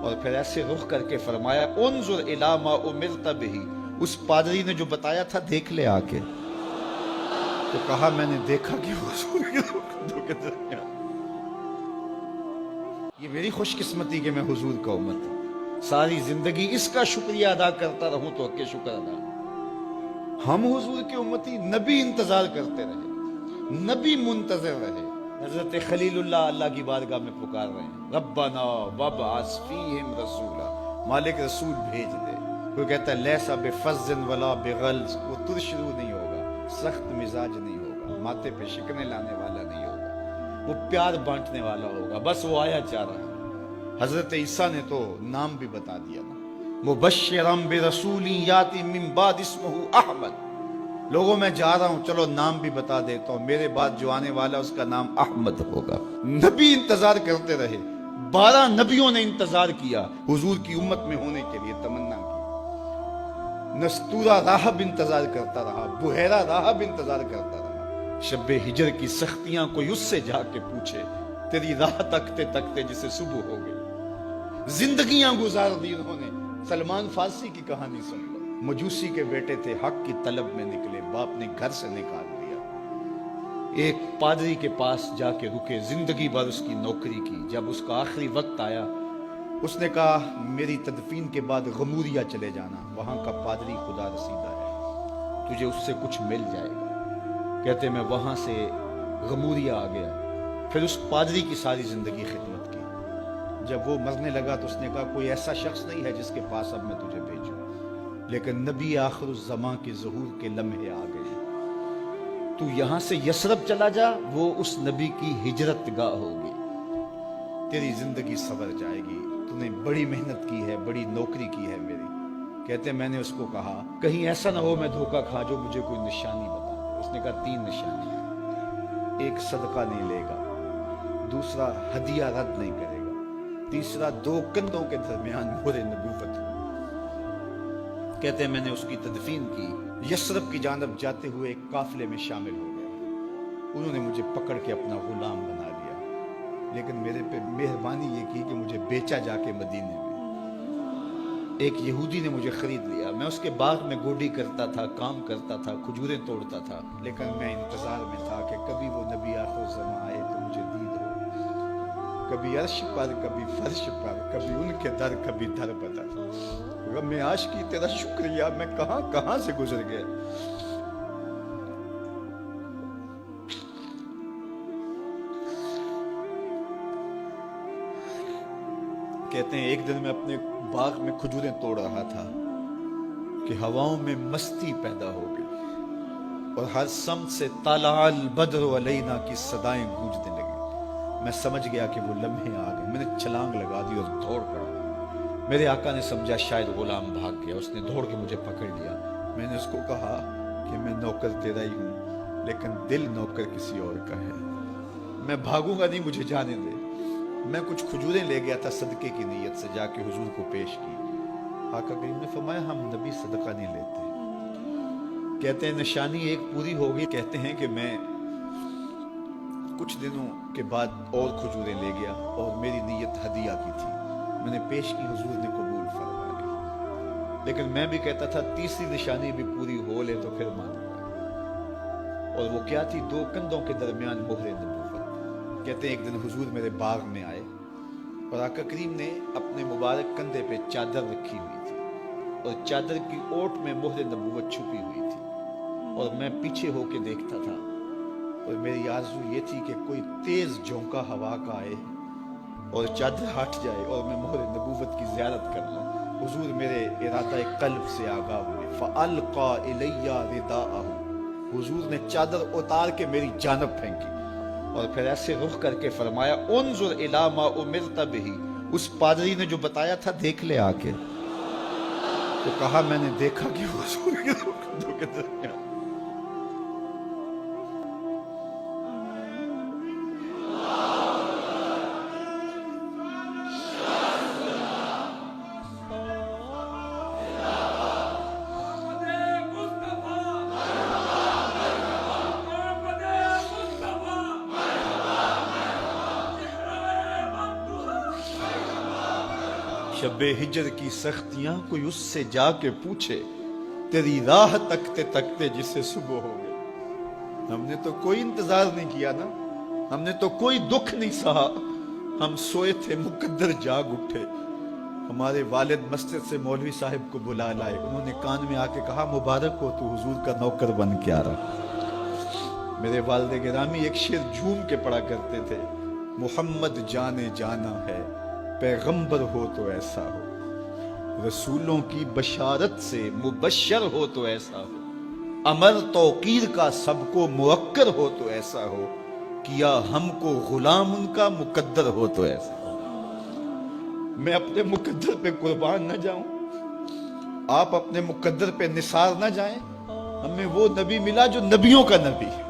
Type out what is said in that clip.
اور پھر ایسے رخ کر کے فرمایا انظر الی ما امرت بہ، اس پادری نے جو بتایا تھا دیکھ لے آ کے۔ تو کہا میں نے دیکھا کہ حضور کے کندھوں کے درمیان۔ یہ میری خوش قسمتی کہ میں حضور کا امت ہوں، ساری زندگی اس کا شکریہ ادا کرتا رہوں تو حق شکر ادا۔ ہم حضور کے امتی، نبی انتظار کرتے رہے، نبی منتظر رہے۔ حضرت خلیل اللہ اللہ کی بارگاہ میں پکار رہے ہیں ربنا وابعث فیہم رسولا، مالک رسول بھیج دے۔ کوئی کہتا ہے لیسا بفظ ولا بغلظ، وہ ترشرو نہیں ہوگا، سخت مزاج نہیں ہوگا، ماتھے پہ شکنے لانے والا نہیں ہوگا، وہ پیار بانٹنے والا ہوگا، بس وہ آیا چاہ رہا ہے۔ حضرت عیسیٰ نے تو نام بھی بتا دیا نا، مبشرا برسول یاتی من بعد اسمہ احمد، لوگوں میں جا رہا ہوں چلو نام بھی بتا دیتا ہوں، میرے بعد جو آنے والا اس کا نام احمد ہوگا۔ نبی انتظار کرتے رہے، 12 نبیوں نے انتظار کیا حضور کی امت میں ہونے کے لیے، تمنا کی۔ نستورہ راہب انتظار کرتا رہا، بحیرہ راہب انتظار کرتا رہا۔ شب ہجر کی سختیاں کوئی اس سے جا کے پوچھے، تیری راہ تکتے تکتے جسے صبح ہو گئی۔ زندگیاں گزار دی انہوں نے۔ سلمان فارسی کی کہانی سن لو، مجوسی کے بیٹے تھے، حق کی طلب میں نکلے، باپ نے گھر سے نکال دیا، ایک پادری کے پاس جا کے رکے، زندگی بھر اس کی نوکری کی۔ جب اس کا آخری وقت آیا اس نے کہا میری تدفین کے بعد غموریا چلے جانا، وہاں کا پادری خدا رسیدہ ہے، تجھے اس سے کچھ مل جائے گا۔ کہتے میں وہاں سے غموریا آ گیا، پھر اس پادری کی ساری زندگی خدمت کی۔ جب وہ مرنے لگا تو اس نے کہا کوئی ایسا شخص نہیں ہے جس کے پاس اب میں تجھے بھیجوں، لیکن نبی آخر الزماں کے ظہور کے لمحے آ گئے۔ تو یہاں سے یثرب چلا جا، وہ اس نبی کی ہجرت گاہ ہوگی، تیری زندگی سنور جائے گی، تو نے بڑی محنت کی ہے، بڑی نوکری کی ہے میری۔ کہتے میں نے اس کو کہا کہیں ایسا نہ ہو میں دھوکہ کھا جو مجھے کوئی نشانی بتا دے۔ اس نے کہا 3 نشانی، ایک صدقہ نہیں لے گا، دوسرا ہدیہ رد نہیں کرے گا، تیسرا 2 کندھوں کے درمیان مہر نبوت۔ کہتے ہیں میں نے اس کی تدفین کی، یثرب کی جانب جاتے ہوئے ایک قافلے میں شامل ہو گیا، انہوں نے مجھے پکڑ کے اپنا غلام بنا لیا، لیکن میرے پہ مہربانی یہ کی کہ مجھے بیچا جا کے مدینے میں۔ ایک یہودی نے مجھے خرید لیا، میں اس کے باغ میں گوڈی کرتا تھا، کام کرتا تھا، کھجوریں توڑتا تھا، لیکن میں انتظار میں تھا کہ کبھی وہ نبی آخر الزماں آئے تو مجھے دید ہو، کبھی عرش پر، کبھی فرش پر، کبھی ان کے در، کبھی در بدر۔ غم عاشقی تیرا شکریہ، میں کہاں کہاں سے گزر گیا۔ کہتے ہیں ایک دن میں اپنے باغ میں کھجوریں توڑ رہا تھا کہ ہواؤں میں مستی پیدا ہو گئی اور ہر سمت سے طلع البدر علینا کی صدائیں گونجنے لگی۔ میں سمجھ گیا کہ وہ لمحے آ گئے، میں نے چھلانگ لگا دی اور دوڑ پڑا۔ میرے آقا نے سمجھا شاید غلام بھاگ گیا، اس نے دوڑ کے مجھے پکڑ لیا۔ میں نے اس کو کہا کہ میں نوکر تیرا ہی ہوں، لیکن دل نوکر کسی اور کا ہے، میں بھاگوں گا نہیں، مجھے جانے دے۔ میں کچھ کھجوریں لے گیا تھا صدقے کی نیت سے، جا کے حضور کو پیش کی۔ آقا کریم نے فرمایا ہم نبی صدقہ نہیں لیتے۔ کہتے ہیں نشانی ایک پوری ہو گئی، کہتے ہیں کہ میں کچھ دنوں کے بعد اور کھجوریں لے گیا اور میری نیت ہدیہ کی تھی، میں نے پیش کی، حضور نے قبول فرما لی۔ لیکن میں بھی کہتا تھا تیسری نشانی بھی پوری ہو لے تو پھر مانوں گا، اور وہ کیا تھی؟ 2 کندھوں کے درمیان مہر نبوت۔ کہتے ہیں ایک دن حضور میرے باغ میں آئے اور آقا کریم نے اپنے مبارک کندھے پہ چادر رکھی ہوئی تھی اور چادر کی اوٹ میں مہر نبوت چھپی ہوئی تھی، اور میں پیچھے ہو کے دیکھتا تھا، اور میری آرزو یہ تھی کہ کوئی تیز جھونکا ہوا کا آئے اور چادر ہٹ جائے اور میں مہر نبوت کی زیارت کر لوں۔ حضور میرے ارادہ قلب سے آگاہ ہوئے، فَأَلْقَى إِلَيَّ رِدَاءَهُ، حضور نے چادر اتار کے میری جانب پھینکی اور پھر ایسے رخ کر کے فرمایا انظر الی ما امرت بہ، اس پادری نے جو بتایا تھا دیکھ لے آ کے۔ تو کہا میں نے دیکھا کہ حضور کے کندھوں کے درمیان۔ شب ہجر کی سختیاں کوئی اس سے جا کے پوچھے، تیری راہ تکتے تکتے جسے صبح ہو گئی۔ ہم نے تو کوئی انتظار نہیں کیا نا، ہم نے تو کوئی دکھ نہیں سہا، ہم سوئے تھے مقدر جاگ اٹھے۔ ہمارے والد مسجد سے مولوی صاحب کو بلا لائے، انہوں نے کان میں آ کے کہا مبارک ہو تو حضور کا نوکر بن کے آ رہا۔ میرے والد گرامی ایک شعر جھوم کے پڑھا کرتے تھے، محمد جانے جانا ہے، پیغمبر ہو تو ایسا ہو، رسولوں کی بشارت سے مبشر ہو تو ایسا ہو، امر توقیر کا سب کو موقر ہو تو ایسا ہو، کیا ہم کو غلام ان کا مقدر ہو تو ایسا ہو۔ میں اپنے مقدر پہ قربان نہ جاؤں، آپ اپنے مقدر پہ نثار نہ جائیں، ہمیں وہ نبی ملا جو نبیوں کا نبی ہے۔